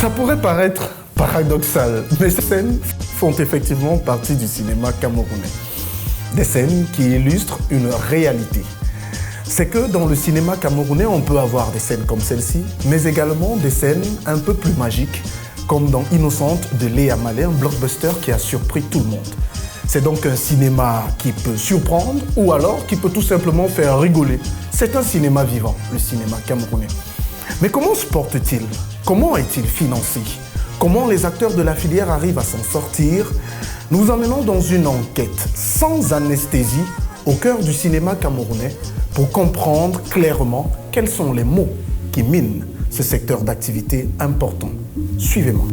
Ça pourrait paraître paradoxal, mais ces scènes font effectivement partie du cinéma camerounais. Des scènes qui illustrent une réalité. C'est que dans le cinéma camerounais, on peut avoir des scènes comme celle-ci, mais également des scènes un peu plus magiques, comme dans Innocente de Léa Malé, un blockbuster qui a surpris tout le monde. C'est donc un cinéma qui peut surprendre ou alors qui peut tout simplement faire rigoler. C'est un cinéma vivant, le cinéma camerounais. Mais comment se porte-t-il? Comment est-il financé? Comment les acteurs de la filière arrivent à s'en sortir? Nous vous emmenons dans une enquête sans anesthésie au cœur du cinéma camerounais pour comprendre clairement quels sont les mots qui minent ce secteur d'activité important. Suivez-moi.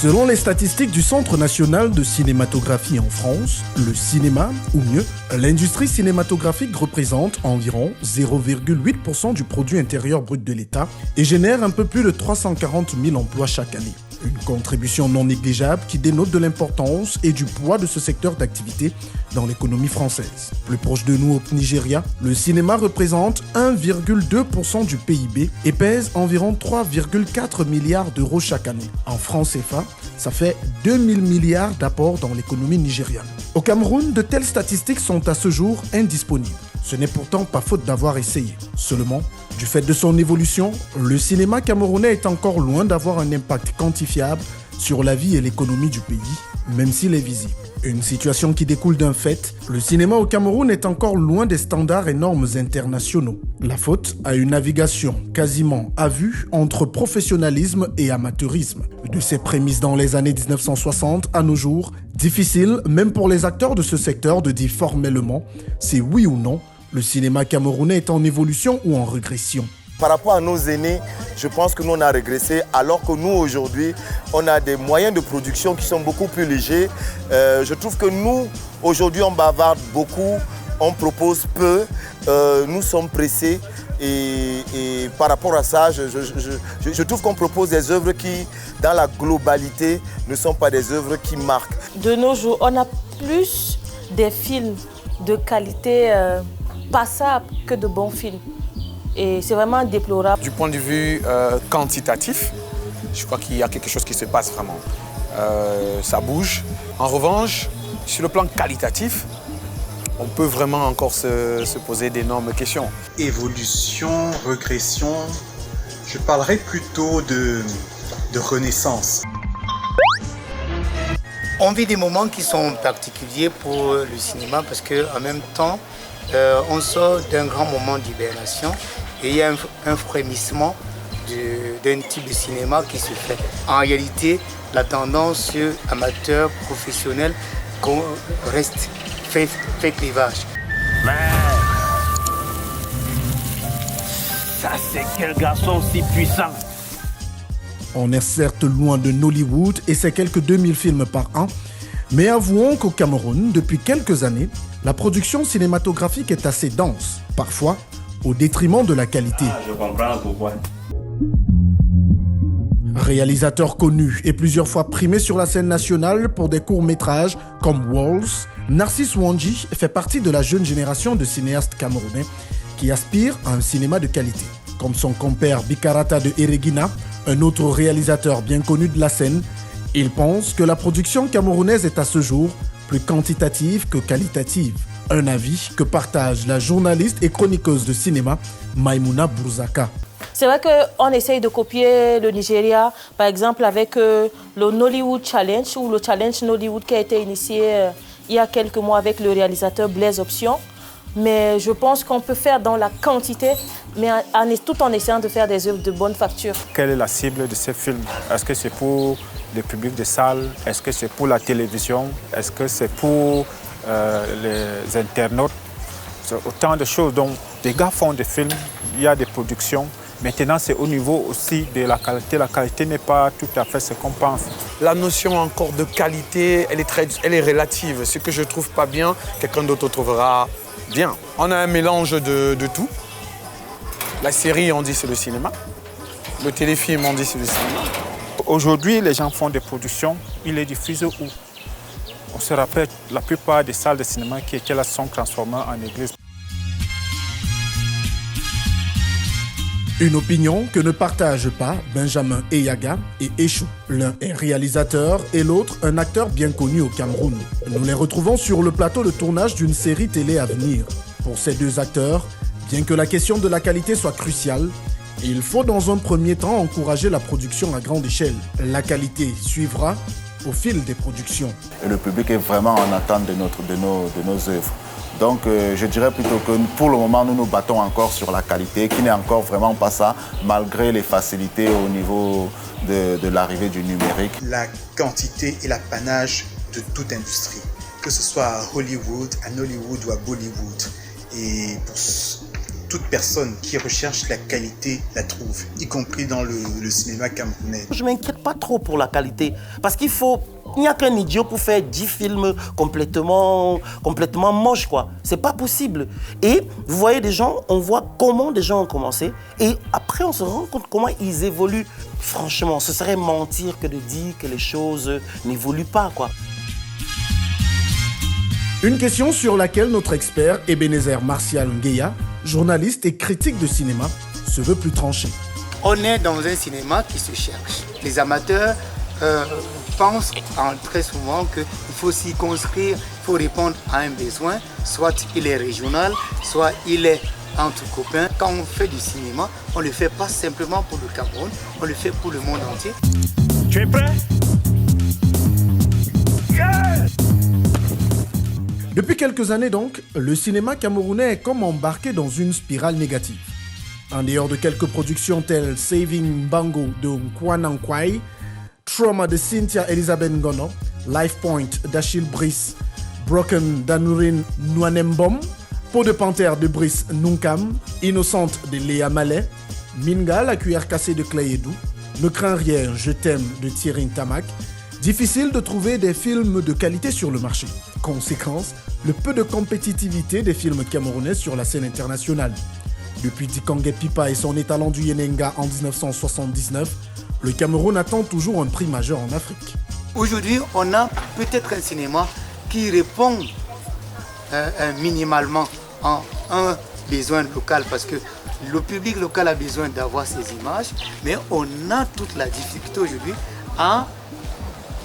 Selon les statistiques du Centre national de cinématographie en France, le cinéma, ou mieux, l'industrie cinématographique représente environ 0,8% du produit intérieur brut de l'État et génère un peu plus de 340 000 emplois chaque année. Une contribution non négligeable qui dénote de l'importance et du poids de ce secteur d'activité dans l'économie française. Plus proche de nous au Nigeria, le cinéma représente 1,2% du PIB et pèse environ 3,4 milliards d'euros chaque année. En francs CFA, ça fait 2000 milliards d'apports dans l'économie nigériane. Au Cameroun, de telles statistiques sont à ce jour indisponibles. Ce n'est pourtant pas faute d'avoir essayé. Seulement, du fait de son évolution, le cinéma camerounais est encore loin d'avoir un impact quantifiable sur la vie et l'économie du pays, même s'il est visible. Une situation qui découle d'un fait, le cinéma au Cameroun est encore loin des standards et normes internationaux. La faute à une navigation quasiment à vue entre professionnalisme et amateurisme. De ses prémices dans les années 1960 à nos jours, difficile même pour les acteurs de ce secteur de dire formellement si oui ou non le cinéma camerounais est en évolution ou en régression. Par rapport à nos aînés, je pense que nous on a régressé alors que nous aujourd'hui, on a des moyens de production qui sont beaucoup plus légers. Je trouve que nous, aujourd'hui, on bavarde beaucoup, on propose peu, nous sommes pressés et par rapport à ça, je trouve qu'on propose des œuvres qui, dans la globalité, ne sont pas des œuvres qui marquent. De nos jours, on a plus des films de qualité passable que de bons films. Et c'est vraiment déplorable. Du point de vue quantitatif, je crois qu'il y a quelque chose qui se passe vraiment. Ça bouge. En revanche, sur le plan qualitatif, on peut vraiment encore se poser d'énormes questions. Évolution, régression, je parlerais plutôt de renaissance. On vit des moments qui sont particuliers pour le cinéma parce qu'en même temps, on sort d'un grand moment d'hibernation et il y a un frémissement d'un type de cinéma qui se fait. En réalité, la tendance amateur, professionnel, fait clivage. Ça, c'est quel garçon si puissant! On est certes loin de Nollywood et ses quelques 2000 films par an, mais avouons qu'au Cameroun, depuis quelques années, la production cinématographique est assez dense, parfois au détriment de la qualité. Je comprends pourquoi. Réalisateur connu et plusieurs fois primé sur la scène nationale pour des courts-métrages comme Walls, Narcisse Wanji fait partie de la jeune génération de cinéastes camerounais qui aspirent à un cinéma de qualité. Comme son compère Bikarata de Eregina, un autre réalisateur bien connu de la scène, il pense que la production camerounaise est à ce jour plus quantitative que qualitative. Un avis que partage la journaliste et chroniqueuse de cinéma Maïmouna Bourzaka. C'est vrai qu'on essaye de copier le Nigeria, par exemple avec le Nollywood Challenge ou le Challenge Nollywood qui a été initié il y a quelques mois avec le réalisateur Blaise Option. Mais je pense qu'on peut faire dans la quantité, mais tout en essayant de faire des œuvres de bonne facture. Quelle est la cible de ces films? Est-ce que c'est pour le public de salle? Est-ce que c'est pour la télévision? Est-ce que c'est pour les internautes? C'est autant de choses. Donc, des gars font des films, il y a des productions. Maintenant, c'est au niveau aussi de la qualité. La qualité n'est pas tout à fait ce qu'on pense. La notion encore de qualité, elle est relative. Ce que je ne trouve pas bien, quelqu'un d'autre trouvera bien. On a un mélange de tout. La série, on dit c'est le cinéma. Le téléfilm, on dit c'est le cinéma. Aujourd'hui, les gens font des productions, ils les diffusent où? On se rappelle, la plupart des salles de cinéma qui étaient là sont transformées en églises. Une opinion que ne partagent pas Benjamin Eyaga et Échou. L'un est réalisateur et l'autre un acteur bien connu au Cameroun. Nous les retrouvons sur le plateau de tournage d'une série télé à venir. Pour ces deux acteurs, bien que la question de la qualité soit cruciale, il faut dans un premier temps encourager la production à grande échelle. La qualité suivra au fil des productions. Et le public est vraiment en attente de nos œuvres. Donc je dirais plutôt que pour le moment, nous nous battons encore sur la qualité, qui n'est encore vraiment pas ça, malgré les facilités au niveau de l'arrivée du numérique. La quantité est l'apanage de toute industrie, que ce soit à Hollywood, à Nollywood ou à Bollywood. Et pour toute personne qui recherche la qualité la trouve, y compris dans le cinéma camerounais. Je ne m'inquiète pas trop pour la qualité, parce il n'y a qu'un idiot pour faire 10 films complètement moches, quoi. C'est pas possible. Et vous voyez des gens, on voit comment des gens ont commencé, et après on se rend compte comment ils évoluent. Franchement, ce serait mentir que de dire que les choses n'évoluent pas, quoi. Une question sur laquelle notre expert Ebenezer Martial Ngueya, journaliste et critique de cinéma, se veut plus tranché. On est dans un cinéma qui se cherche. Les amateurs pensent très souvent qu'il faut s'y construire, il faut répondre à un besoin, soit il est régional, soit il est entre copains. Quand on fait du cinéma, on ne le fait pas simplement pour le Cameroun, on le fait pour le monde entier. Tu es prêt? Yes! Depuis quelques années donc, le cinéma camerounais est comme embarqué dans une spirale négative. En dehors de quelques productions telles Saving Bango de Nkwana Nkwai, Trauma de Cynthia Elizabeth Ngono, Life Point d'Achille Brice, Broken d'Anurin Nwanembom, Peau de Panthère de Brice Nunkam, Innocente de Léa Mallet, Minga, la cuillère cassée de Clay Edou, Ne crains rien, je t'aime de Thierry Ntamak, difficile de trouver des films de qualité sur le marché. Conséquence, le peu de compétitivité des films camerounais sur la scène internationale. Depuis Dikangé Pipa et son étalon du Yenenga en 1979, le Cameroun attend toujours un prix majeur en Afrique. Aujourd'hui, on a peut-être un cinéma qui répond minimalement à un besoin local, parce que le public local a besoin d'avoir ces images, mais on a toute la difficulté aujourd'hui à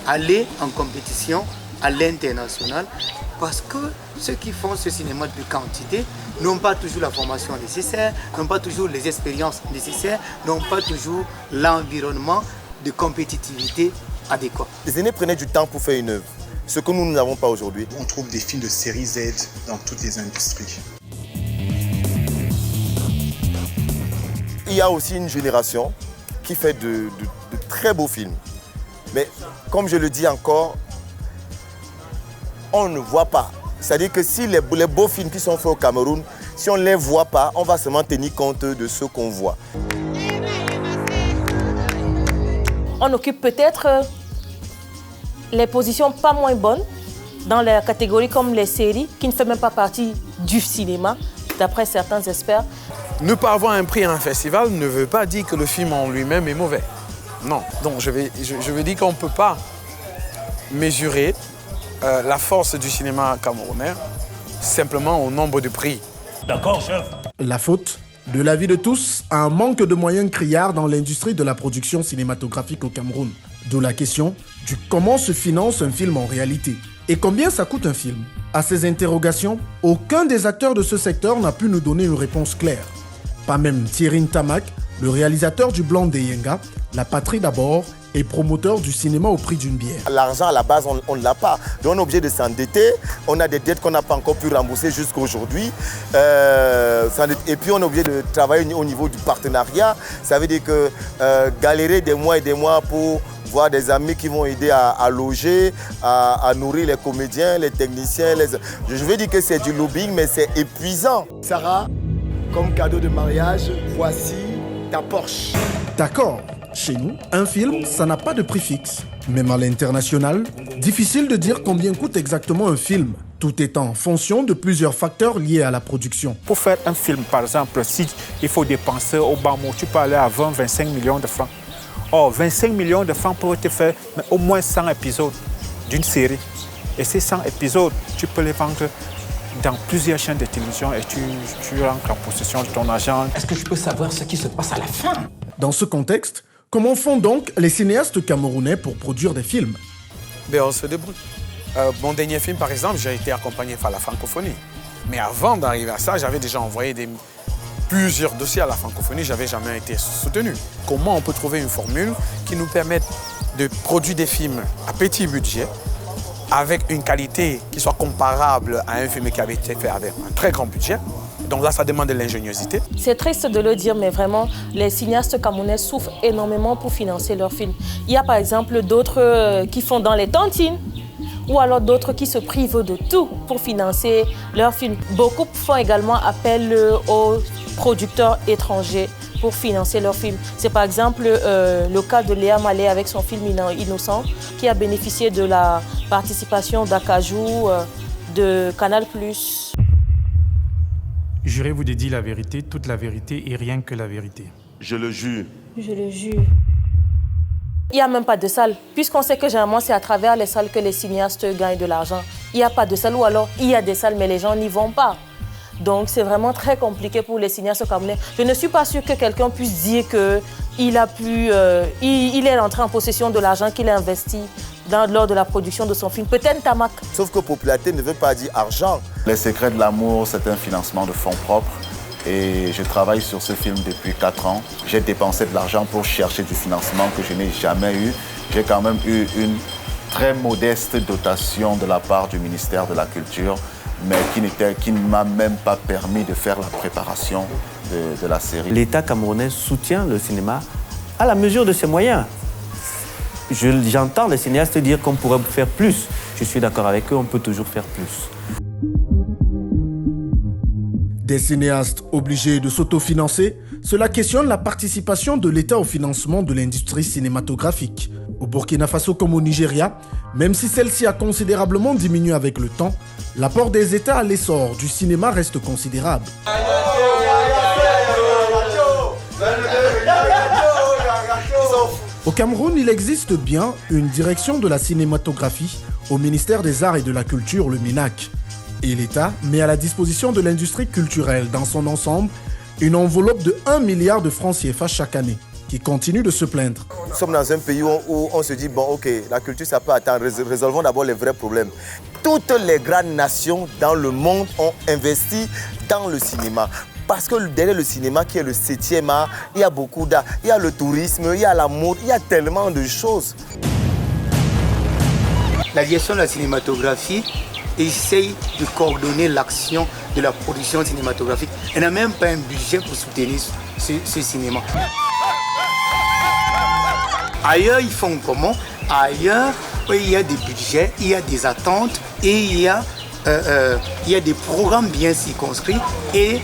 aller en compétition à l'international, parce que ceux qui font ce cinéma de quantité n'ont pas toujours la formation nécessaire, n'ont pas toujours les expériences nécessaires, n'ont pas toujours l'environnement de compétitivité adéquat. Les aînés prenaient du temps pour faire une œuvre, ce que nous n'avons pas aujourd'hui. On trouve des films de série Z dans toutes les industries. Il y a aussi une génération qui fait de très beaux films. Mais comme je le dis encore, on ne voit pas. C'est-à-dire que si les beaux films qui sont faits au Cameroun, si on ne les voit pas, on va seulement tenir compte de ce qu'on voit. On occupe peut-être les positions pas moins bonnes dans les catégories comme les séries, qui ne fait même pas partie du cinéma, d'après certains experts. Ne pas avoir un prix à un festival ne veut pas dire que le film en lui-même est mauvais. Non, donc je veux dire qu'on ne peut pas mesurer la force du cinéma camerounais simplement au nombre de prix. D'accord, chef. La faute, de l'avis de tous, à un manque de moyens criards dans l'industrie de la production cinématographique au Cameroun. D'où la question du comment se finance un film en réalité et combien ça coûte un film. À ces interrogations, aucun des acteurs de ce secteur n'a pu nous donner une réponse claire. Pas même Thierry Ntamak, le réalisateur du Blanc des Yenga, La Patrie d'abord, et promoteur du cinéma au prix d'une bière. L'argent à la base, on ne l'a pas. Donc on est obligé de s'endetter. On a des dettes qu'on n'a pas encore pu rembourser jusqu'à aujourd'hui. Et puis on est obligé de travailler au niveau du partenariat. Ça veut dire que galérer des mois et des mois pour voir des amis qui vont aider à loger, à nourrir les comédiens, les techniciens. Je veux dire que c'est du lobbying, mais c'est épuisant. Sarah, comme cadeau de mariage, voici ta Porsche. D'accord. Chez nous, un film, ça n'a pas de prix fixe. Même à l'international, difficile de dire combien coûte exactement un film. tout étant en fonction de plusieurs facteurs liés à la production. Pour faire un film, par exemple, si il faut dépenser au bas mot, tu peux aller à 20-25 millions de francs. Or, 25 millions de francs pour te faire au moins 100 épisodes d'une série. Et ces 100 épisodes, tu peux les vendre dans plusieurs chaînes de télévision et tu rentres en possession de ton argent. Est-ce que je peux savoir ce qui se passe à la fin? Dans ce contexte, comment font donc les cinéastes camerounais pour produire des films? On se débrouille. Mon dernier film, par exemple, j'ai été accompagné par la francophonie. Mais avant d'arriver à ça, j'avais déjà envoyé plusieurs dossiers à la francophonie, je n'avais jamais été soutenu. Comment on peut trouver une formule qui nous permette de produire des films à petit budget, avec une qualité qui soit comparable à un film qui avait été fait avec un très grand budget. Donc là, ça demande de l'ingéniosité. C'est triste de le dire, mais vraiment, les cinéastes camerounais souffrent énormément pour financer leurs films. Il y a par exemple d'autres qui font dans les tontines, ou alors d'autres qui se privent de tout pour financer leurs films. Beaucoup font également appel aux producteurs étrangers pour financer leurs films. C'est par exemple le cas de Léa Malé avec son film Innocent, qui a bénéficié de la participation d'Akajou, de Canal+. Jurez-vous de dire la vérité, toute la vérité et rien que la vérité. Je le jure. Je le jure. Il n'y a même pas de salle, puisqu'on sait que généralement c'est à travers les salles que les cinéastes gagnent de l'argent. Il n'y a pas de salle, ou alors il y a des salles mais les gens n'y vont pas. Donc c'est vraiment très compliqué pour les cinéastes camerounais. Je ne suis pas sûre que quelqu'un puisse dire qu'il il est rentré en possession de l'argent qu'il a investi lors de la production de son film. Peut-être Tamac. Sauf que popularité ne veut pas dire argent. Les secrets de l'amour, c'est un financement de fonds propres. Et je travaille sur ce film depuis 4 ans. J'ai dépensé de l'argent pour chercher du financement que je n'ai jamais eu. J'ai quand même eu une très modeste dotation de la part du ministère de la Culture, mais qui ne m'a même pas permis de faire la préparation de la série. L'État camerounais soutient le cinéma à la mesure de ses moyens. J'entends les cinéastes dire qu'on pourrait faire plus. Je suis d'accord avec eux, on peut toujours faire plus. Des cinéastes obligés de s'autofinancer, cela questionne la participation de l'État au financement de l'industrie cinématographique. Au Burkina Faso comme au Nigeria, même si celle-ci a considérablement diminué avec le temps, l'apport des États à l'essor du cinéma reste considérable. Au Cameroun, il existe bien une direction de la cinématographie au ministère des Arts et de la Culture, le MINAC. Et l'État met à la disposition de l'industrie culturelle dans son ensemble une enveloppe de 1 milliard de francs CFA chaque année, qui continue de se plaindre. Nous sommes dans un pays où on se dit, bon ok, la culture ça peut attendre, résolvons d'abord les vrais problèmes. Toutes les grandes nations dans le monde ont investi dans le cinéma. Parce que derrière le cinéma, qui est le 7e art, il y a beaucoup d'art. Il y a le tourisme, il y a la mode, il y a tellement de choses. La direction de la cinématographie essaye de coordonner l'action de la production cinématographique. Elle n'a même pas un budget pour soutenir ce cinéma. Ailleurs, ils font comment? Ailleurs, il y a des budgets, il y a des attentes et il y a des programmes bien circonscrits et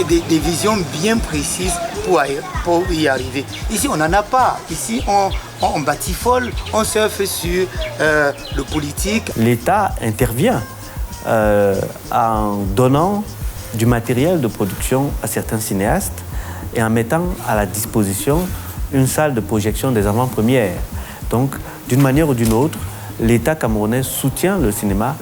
des visions bien précises pour y arriver. Ici, on n'en a pas. Ici, on batifole, on surfe sur le politique. L'État intervient en donnant du matériel de production à certains cinéastes et en mettant à la disposition une salle de projection des avant-premières. Donc, d'une manière ou d'une autre, l'État camerounais soutient le cinéma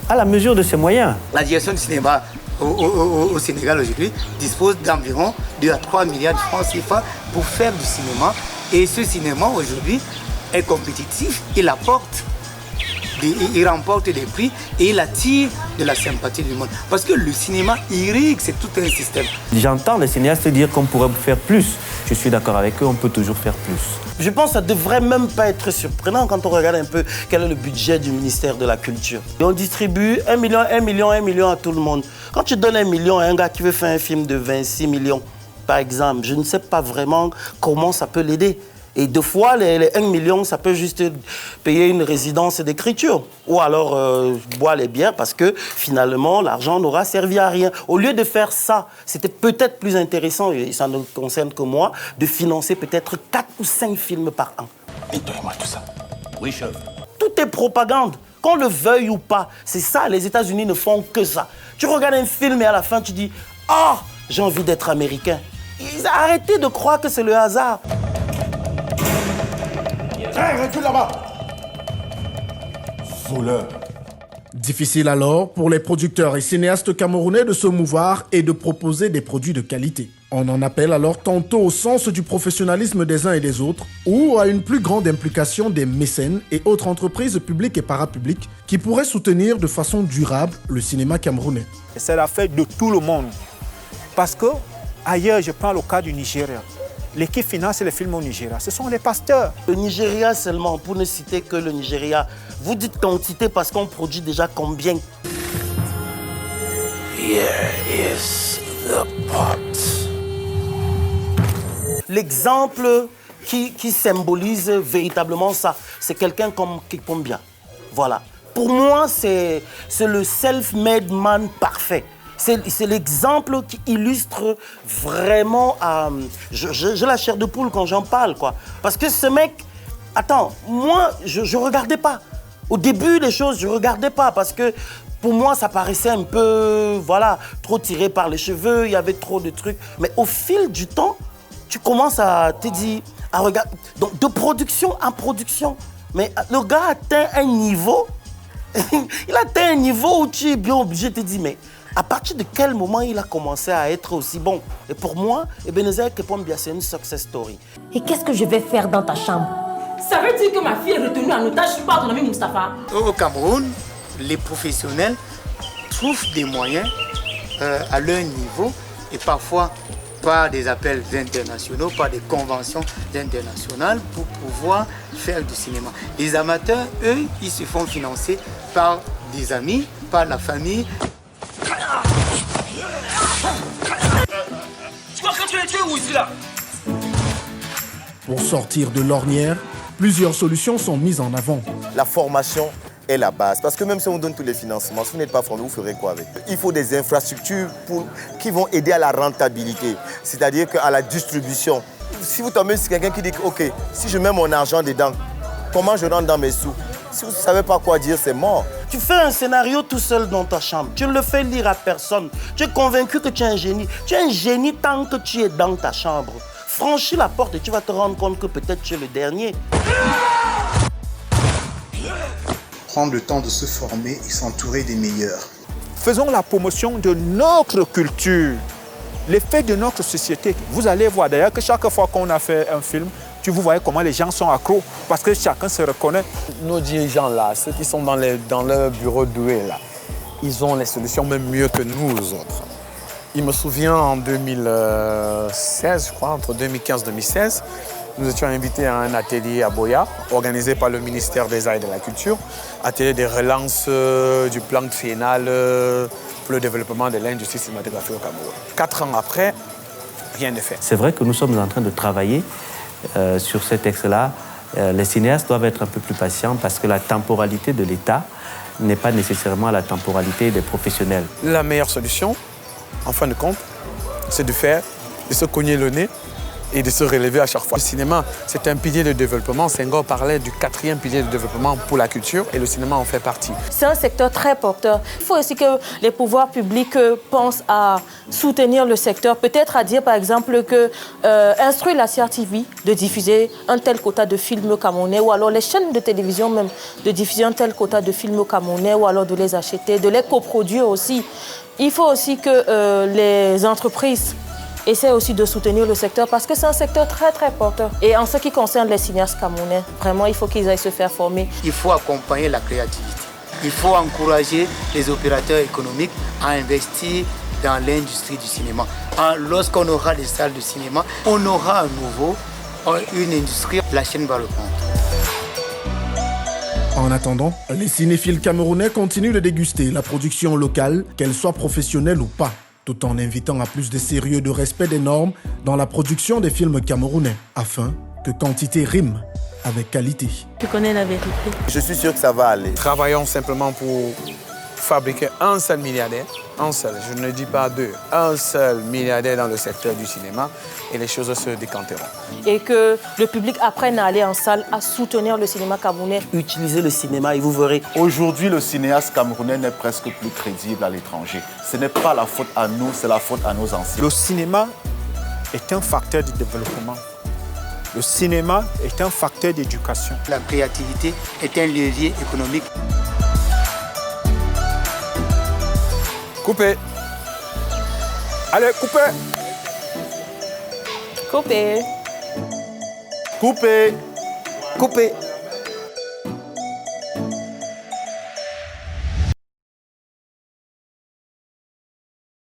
à la mesure de ses moyens. La direction du cinéma au Sénégal aujourd'hui dispose d'environ 2 à 3 milliards de francs CFA pour faire du cinéma. Et ce cinéma aujourd'hui est compétitif, il remporte des prix et il attire de la sympathie du monde. Parce que le cinéma irrigue, c'est tout un système. J'entends les cinéastes dire qu'on pourrait faire plus. Je suis d'accord avec eux, on peut toujours faire plus. Je pense que ça ne devrait même pas être surprenant quand on regarde un peu quel est le budget du ministère de la Culture. Et on distribue 1 million à tout le monde. Quand tu donnes 1 million à un gars qui veut faire un film de 26 millions, par exemple, je ne sais pas vraiment comment ça peut l'aider. Et deux fois, les 1 million, ça peut juste payer une résidence d'écriture. Ou alors boire les bières parce que finalement, l'argent n'aura servi à rien. Au lieu de faire ça, c'était peut-être plus intéressant, et ça ne concerne que moi, de financer peut-être 4 ou 5 films par an. Nettoie-moi tout ça. Oui, chef. Tout est propagande. Qu'on le veuille ou pas, c'est ça, les États-Unis ne font que ça. Tu regardes un film et à la fin, tu dis « Oh, j'ai envie d'être américain ». Arrêtez de croire que c'est le hasard. Hey, recule là-bas. Voleur. Difficile alors pour les producteurs et cinéastes camerounais de se mouvoir et de proposer des produits de qualité. On en appelle alors tantôt au sens du professionnalisme des uns et des autres ou à une plus grande implication des mécènes et autres entreprises publiques et parapubliques qui pourraient soutenir de façon durable le cinéma camerounais. C'est la fête de tout le monde. Parce que ailleurs, je prends le cas du Nigeria. L'équipe finance les films au Nigeria, ce sont les pasteurs. Le Nigeria seulement, pour ne citer que le Nigeria, vous dites quantité parce qu'on produit déjà combien? Here is the pot. L'exemple qui symbolise véritablement ça, c'est quelqu'un comme Kipombia. Voilà. Pour moi, c'est le self-made man parfait. C'est l'exemple qui illustre vraiment... j'ai la chair de poule quand j'en parle, quoi. Parce que ce mec... Attends, moi, je ne regardais pas. Au début, les choses, je ne regardais pas parce que pour moi, ça paraissait un peu, voilà, trop tiré par les cheveux, il y avait trop de trucs. Mais au fil du temps, tu commences à te dire, à regarder... Donc, de production en production. Mais le gars atteint un niveau... il atteint un niveau où tu es bien obligé de te dire, mais... À partir de quel moment il a commencé à être aussi bon? Et pour moi, Ebenezer Kipombia, c'est une success story. Et qu'est-ce que je vais faire dans ta chambre? Ça veut dire que ma fille est retenue en otage par ton ami Moustapha? Au Cameroun, les professionnels trouvent des moyens à leur niveau et parfois par des appels internationaux, par des conventions internationales pour pouvoir faire du cinéma. Les amateurs, eux, ils se font financer par des amis, par la famille. Pour sortir de l'ornière, plusieurs solutions sont mises en avant. La formation est la base. Parce que même si on donne tous les financements, si vous n'êtes pas formé, vous ferez quoi avec? Il faut des infrastructures qui vont aider à la rentabilité, c'est-à-dire qu'à la distribution. Si vous tombez sur quelqu'un qui dit « Ok, si je mets mon argent dedans, comment je rentre dans mes sous ?» Si vous ne savez pas quoi dire, c'est mort. Tu fais un scénario tout seul dans ta chambre. Tu ne le fais lire à personne. Tu es convaincu que tu es un génie. Tu es un génie tant que tu es dans ta chambre. Franchis la porte et tu vas te rendre compte que peut-être tu es le dernier. Prendre le temps de se former et s'entourer des meilleurs. Faisons la promotion de notre culture, l'effet de notre société. Vous allez voir d'ailleurs que chaque fois qu'on a fait un film, vous voyez comment les gens sont accros, parce que chacun se reconnaît. Nos dirigeants là, ceux qui sont dans leur bureau doué là, ils ont les solutions même mieux que nous autres. Il me souvient en 2016, je crois, entre 2015 et 2016, nous étions invités à un atelier à Boya, organisé par le ministère des Arts et de la Culture, atelier de relance du plan triennal pour le développement de l'industrie cinématographique au Cameroun. 4 ans après, rien n'est fait. C'est vrai que nous sommes en train de travailler sur ce texte-là. Les cinéastes doivent être un peu plus patients parce que la temporalité de l'État n'est pas nécessairement la temporalité des professionnels. La meilleure solution, en fin de compte, c'est de se cogner le nez et de se relever à chaque fois. Le cinéma, c'est un pilier de développement. Senghor parlait du 4e pilier de développement pour la culture et le cinéma en fait partie. C'est un secteur très porteur. Il faut aussi que les pouvoirs publics pensent à soutenir le secteur. Peut-être à dire, par exemple, que instruire la CRTV de diffuser un tel quota de films camerounais ou alors les chaînes de télévision même de diffuser un tel quota de films camerounais ou alors de les acheter, de les coproduire aussi. Il faut aussi que les entreprises essaie aussi de soutenir le secteur parce que c'est un secteur très très porteur. Et en ce qui concerne les cinéastes camerounais, vraiment il faut qu'ils aillent se faire former. Il faut accompagner la créativité. Il faut encourager les opérateurs économiques à investir dans l'industrie du cinéma. Lorsqu'on aura des salles de cinéma, on aura à nouveau une industrie, la chaîne va reprendre. En attendant, les cinéphiles camerounais continuent de déguster la production locale, qu'elle soit professionnelle ou pas, tout en invitant à plus de sérieux et de respect des normes dans la production des films camerounais, afin que quantité rime avec qualité. Tu connais la vérité. Je suis sûr que ça va aller. Travaillons simplement pour fabriquer un seul milliardaire, un seul, je ne dis pas deux, un seul milliardaire dans le secteur du cinéma et les choses se décanteront. Et que le public apprenne à aller en salle, à soutenir le cinéma camerounais. Utilisez le cinéma et vous verrez. Aujourd'hui, le cinéaste camerounais n'est presque plus crédible à l'étranger. Ce n'est pas la faute à nous, c'est la faute à nos anciens. Le cinéma est un facteur de développement. Le cinéma est un facteur d'éducation. La créativité est un levier économique. Coupez. Allez, coupez. Coupez. Coupez. Coupez.